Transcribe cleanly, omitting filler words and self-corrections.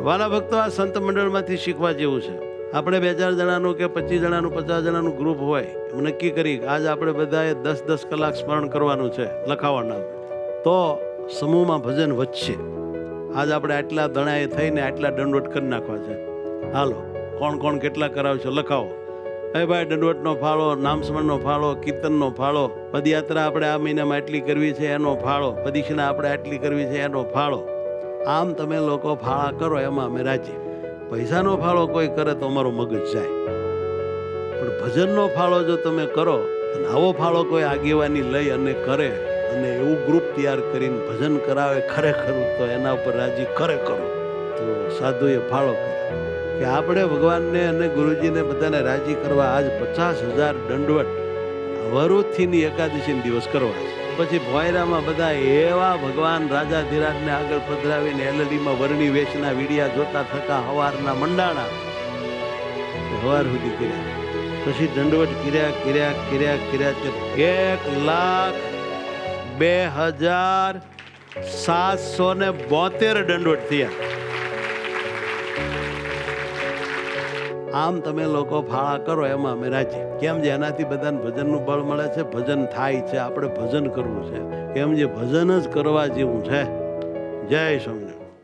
વાલા ભક્તો, આ સંત મંડળમાંથી શીખવા જેવું છે. આપણે 2-4 જણાનું કે 25 જણાનું 50 જણાનું ગ્રુપ હોય, એમ નક્કી કરી આજ આપણે બધાએ 10-10 કલાક સ્મરણ કરવાનું છે લખાવાના, તો સમૂહમાં ભજન વધશે. આજ આપણે આટલા દણાએ થઈને આટલા દંડવટ કરી નાખવા છે. હાલો, કોણ કોણ કેટલા કરાવશો લખાવો. એ ભાઈ, દંડવટનો ફાળો, નામ સ્મરણનો ફાળો, કીર્તનનો ફાળો, પદયાત્રા આપણે આ મહિનામાં આટલી કરવી છે એનો ફાળો, પદિશના આપણે આટલી કરવી છે એનો ફાળો. આમ તમે લોકો ફાળા કરો એમાં અમે રાજી. પૈસાનો ફાળો કોઈ કરે તો અમારો મગજ જાય, પણ ભજનનો ફાળો જો તમે કરો અને આવો ફાળો કોઈ આગેવાની લઈ અને કરે અને એવું ગ્રુપ તૈયાર કરીને ભજન કરાવે ખરેખર, તો એના ઉપર રાજી ખરેખર. તો સાધુએ ફાળો કર્યો કે આપણે ભગવાનને અને ગુરુજીને બધાને રાજી કરવા આજ 50,000 દંડવટ વરુથીની એકાદશીનો દિવસ કરવા છે. પછી ભોયરામાં બધા એવા ભગવાન રાજા ધીરાજને આગળ પધરાવીને એલઈડીમાં વર્ણી વેચના વીડિયા જોતા થકા હવારના મંડાણા, હવાર સુધી કર્યા. પછી દંડવટ કર્યા 1,02,772 દંડવટ થયા. આમ તમે લોકો ફાળા કરો એમાં અમે રાજી. કેમ જે એનાથી બધાને ભજનનું બળ મળે છે, ભજન થાય છે, આપણે ભજન કરવું છે. કેમ જે ભજન જ કરવા જેવું છે. જય સ્વામિનારાયણ.